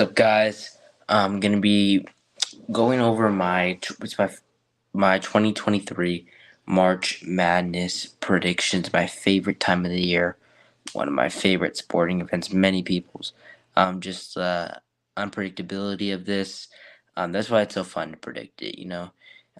What's up, guys? I'm gonna be going over my 2023 March Madness predictions. My favorite time of the year, one of my favorite sporting events. Many people's. Just unpredictability of this. That's why it's so fun to predict it.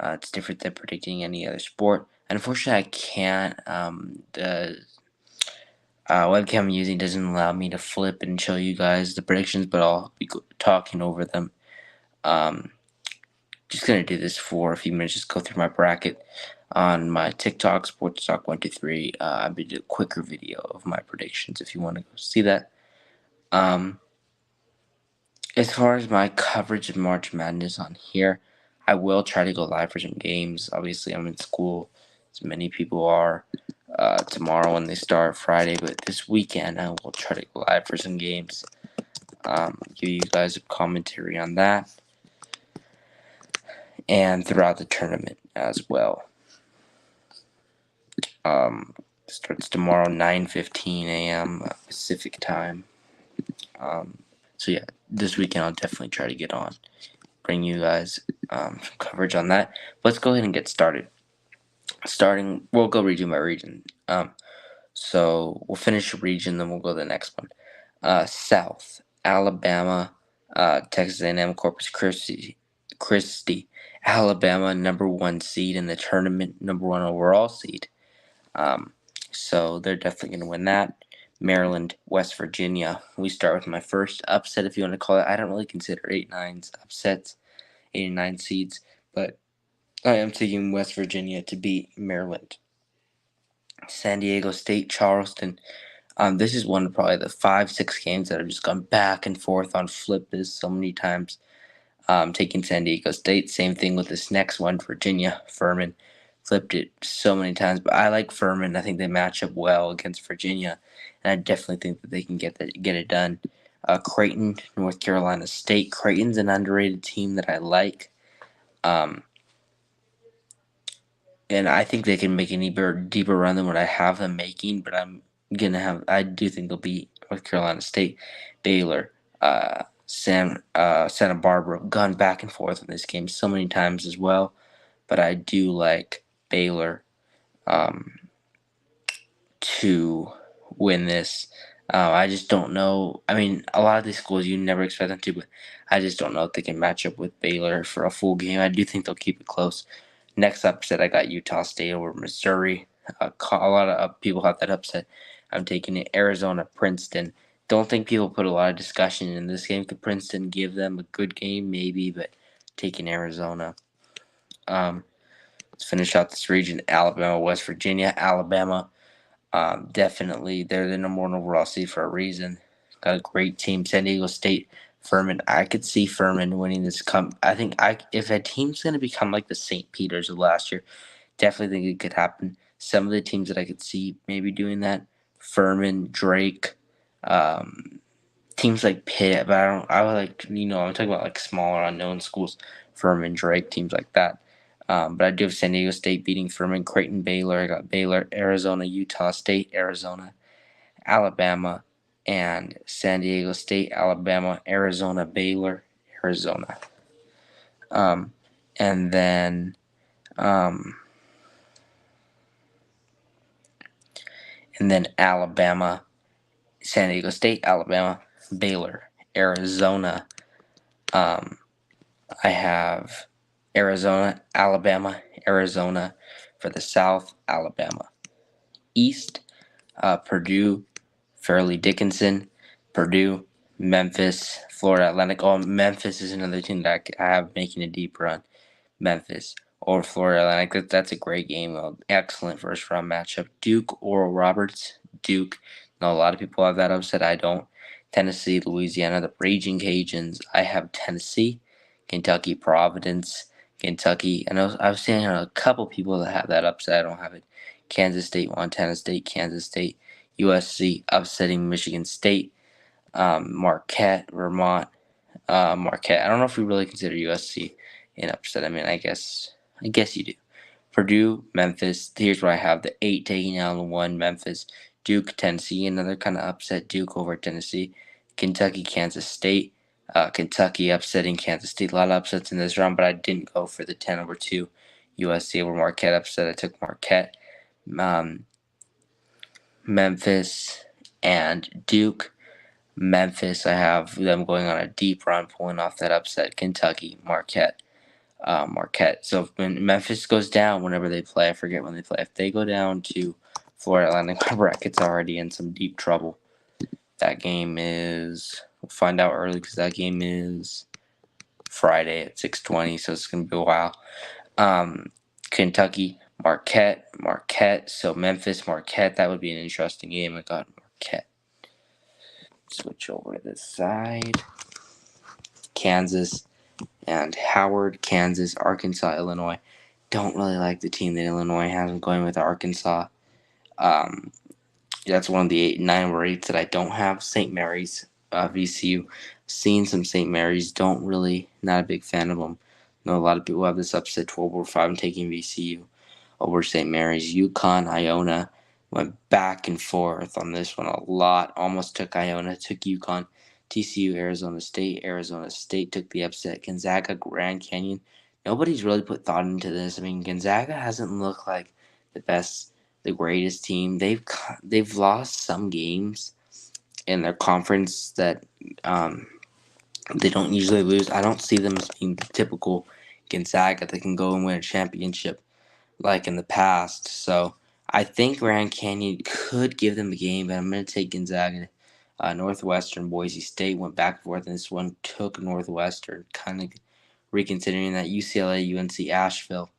It's different than predicting any other sport. Unfortunately, I can't. The webcam I'm using doesn't allow me to flip and show you guys the predictions, but I'll be talking over them. Um, just gonna do this for a few minutes. Just go through my bracket on my TikTok, Sports Talk 123. I'll be doing a quicker video of my predictions if you want to go see that. Um, as far as my coverage of March Madness on here, I will try to go live for some games. Obviously, I'm in school, as many people are. Tomorrow when they start Friday, but this weekend I will try to go live for some games. Give you guys a commentary on that and throughout the tournament as well. Starts tomorrow 9:15 a.m. Pacific time. So yeah, this weekend I'll definitely try to get on, bring you guys some coverage on that. Let's go ahead and get started. We'll go redo my region. So we'll finish the region, then we'll go to the next one. South Alabama, Texas A&M, Corpus Christi, Alabama, number 1 seed in the tournament, number 1 overall seed. So they're definitely going to win that. Maryland, West Virginia. We start with my first upset, if you want to call it. I don't really consider 8-9s upsets, 8 and 9 seeds, but I am taking West Virginia to beat Maryland. San Diego State, Charleston. This is one of probably the 5-6 games that have just gone back and forth on flip this so many times. Taking San Diego State. Same thing with this next one, Virginia. Furman flipped it so many times, but I like Furman. I think they match up well against Virginia, and I definitely think that they can get it done. Creighton, North Carolina State. Creighton's an underrated team that I like, and I think they can make an even deeper run than what I have them making. But I do think they'll beat North Carolina State, Baylor, Santa Barbara. Gone back and forth in this game so many times as well, but I do like Baylor to win this. I just don't know. I mean, a lot of these schools you never expect them to, but I just don't know if they can match up with Baylor for a full game. I do think they'll keep it close. Next upset, I got Utah State over Missouri. A lot of people have that upset. I'm taking it. Arizona, Princeton. Don't think people put a lot of discussion in this game. Could Princeton give them a good game? Maybe, but taking Arizona. Let's finish out this region. Alabama, West Virginia. Alabama. Definitely, they're the number 1 overall seed for a reason. Got a great team. San Diego State, Furman. I could see Furman winning this. If a team's going to become like the St. Peter's of last year, definitely think it could happen. Some of the teams that I could see maybe doing that, Furman, Drake, teams like Pitt. But I would like, I'm talking about like smaller unknown schools, Furman, Drake, teams like that. But I do have San Diego State beating Furman, Creighton, Baylor. I got Baylor, Arizona, Utah State, Arizona, Alabama, and San Diego State, Alabama, Arizona, Baylor, Arizona. And then Alabama, San Diego State, Alabama, Baylor, Arizona. I have Arizona, Alabama, Arizona for the South, Alabama. East, Purdue, Fairleigh Dickinson, Purdue, Memphis, Florida Atlantic. Oh, Memphis is another team that I have making a deep run. Memphis or Florida Atlantic. That's a great game. Excellent first round matchup. Duke, Oral Roberts. Duke. No, a lot of people have that upset. I don't. Tennessee, Louisiana, the Raging Cajuns. I have Tennessee, Kentucky, Providence, Kentucky. I know I've seen a couple people that have that upset. I don't have it. Kansas State, Montana State, Kansas State, USC upsetting Michigan State, Marquette, Vermont, Marquette. I don't know if we really consider USC an upset. I mean, I guess you do. Purdue, Memphis. Here's where I have the 8 taking out the 1. Memphis, Duke, Tennessee. Another kind of upset. Duke over Tennessee. Kentucky, Kansas State. Kentucky upsetting Kansas State. A lot of upsets in this round, but I didn't go for the 10/2 USC over Marquette upset. I took Marquette. Memphis and Duke. Memphis, I have them going on a deep run, pulling off that upset. Kentucky, Marquette. Marquette. So when Memphis goes down, whenever they play, I forget when they play. If they go down to Florida Atlantic, my bracket's already in some deep trouble. That game is, we'll find out early because that game is Friday at 6:20, so it's gonna be a while. Kentucky, Marquette. So Memphis, Marquette. That would be an interesting game. I got Marquette. Switch over to this side. Kansas and Howard, Kansas, Arkansas, Illinois. Don't really like the team that Illinois has. I'm going with Arkansas. That's one of the 9 or 8s that I don't have. St. Mary's, VCU. Seen some St. Mary's. Not a big fan of them. I know a lot of people have this upset 12/5. I'm taking VCU over St. Mary's. UConn, Iona. Went back and forth on this one a lot. Almost took Iona, took UConn. TCU, Arizona State. Arizona State took the upset. Gonzaga, Grand Canyon. Nobody's really put thought into this. I mean, Gonzaga hasn't looked like the greatest team. They've lost some games in their conference that they don't usually lose. I don't see them as being the typical Gonzaga that can go and win a championship like in the past. So I think Grand Canyon could give them a game, but I'm going to take Gonzaga. Northwestern, Boise State went back and forth, and this one took Northwestern. Kind of reconsidering that. UCLA, UNC, Asheville,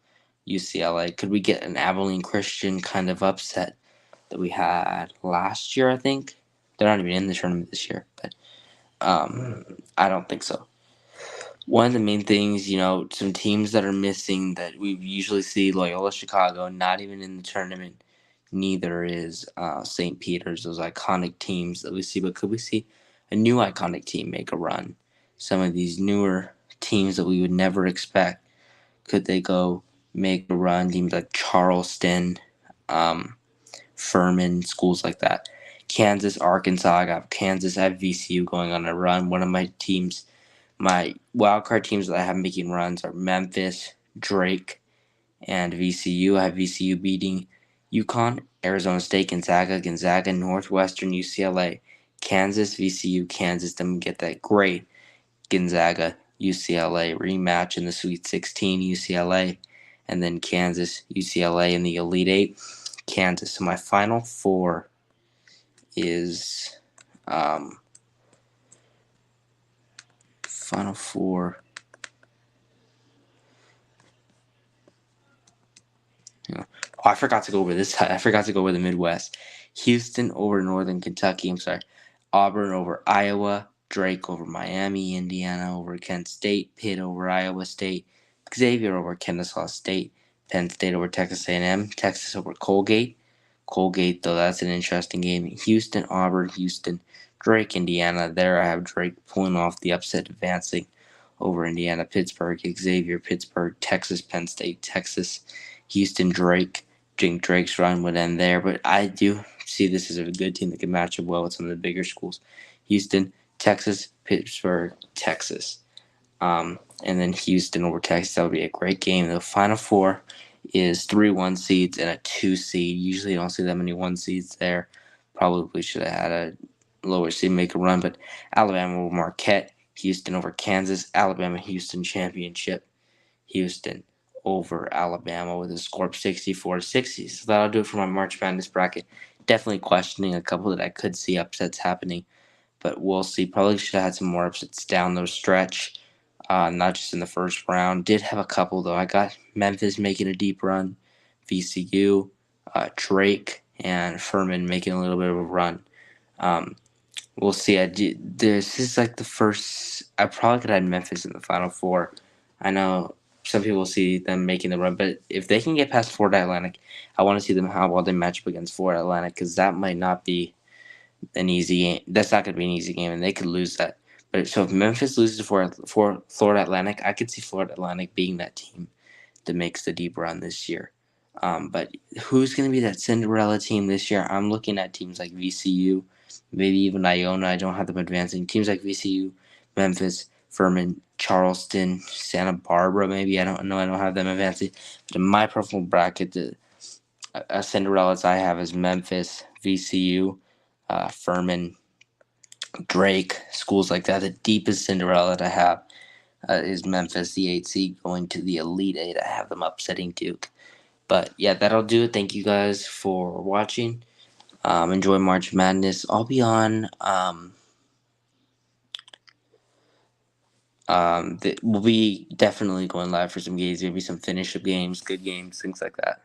UCLA. Could we get an Abilene Christian kind of upset that we had last year? I think they're not even in the tournament this year, but I don't think so. One of the main things, some teams that are missing that we usually see, Loyola Chicago, not even in the tournament. Neither is St. Peter's, those iconic teams that we see. But could we see a new iconic team make a run? Some of these newer teams that we would never expect, could they go make a run? Teams like Charleston, Furman, schools like that. Kansas, Arkansas. I got Kansas. I have VCU going on a run. One of my teams, my wildcard teams that I have making runs are Memphis, Drake, and VCU. I have VCU beating UConn, Arizona State, Gonzaga, Northwestern, UCLA, Kansas, VCU, Kansas. Then we get that great Gonzaga, UCLA rematch in the Sweet 16, UCLA, and then Kansas, UCLA in the Elite Eight. Kansas. So my final 4 is final 4. Oh, I forgot to go over this side. I forgot to go over the Midwest. Houston over Northern Kentucky. I'm sorry. Auburn over Iowa. Drake over Miami. Indiana over Kent State. Pitt over Iowa State. Xavier over Kennesaw State. Penn State over Texas A&M. Texas over Colgate. Colgate, though, that's an interesting game. Houston, Auburn, Houston, Drake, Indiana. There I have Drake pulling off the upset, advancing over Indiana, Pittsburgh, Xavier, Pittsburgh, Texas, Penn State, Texas, Houston, Drake. Drake's run would end there, but I do see this as a good team that can match up well with some of the bigger schools. Houston, Texas, Pittsburgh, Texas. And then Houston over Texas. That would be a great game. The Final 4 is 3 1 seeds and a 2 seed. Usually you don't see that many 1 seeds there. Probably should have had a lower seed make a run, but Alabama over Marquette, Houston over Kansas, Alabama-Houston championship. Houston over Alabama with a score of 64-60. So that'll do it for my March Madness bracket. Definitely questioning a couple that I could see upsets happening, but we'll see. Probably should have had some more upsets down the stretch. Not just in the first round. Did have a couple, though. I got Memphis making a deep run, VCU, Drake, and Furman making a little bit of a run. We'll see. This is like the first. I probably could have had Memphis in the Final 4. I know some people see them making the run, but if they can get past Florida Atlantic, I want to see them how well they match up against Florida Atlantic, because that might not be an easy game. That's not going to be an easy game, and they could lose that. But so if Memphis loses for Florida Atlantic, I could see Florida Atlantic being that team that makes the deep run this year. But who's going to be that Cinderella team this year? I'm looking at teams like VCU, maybe even Iona. I don't have them advancing. Teams like VCU, Memphis, Furman, Charleston, Santa Barbara. Maybe I don't know. I don't have them advancing. But in my personal bracket, the Cinderellas I have is Memphis, VCU, Furman, Drake, schools like that. The deepest Cinderella that I have is Memphis, the 8 seed, going to the Elite Eight. I have them upsetting Duke. But yeah, that'll do it. Thank you guys for watching. Enjoy March Madness. I'll be on. We'll be definitely going live for some games. Maybe some finish up games, good games, things like that.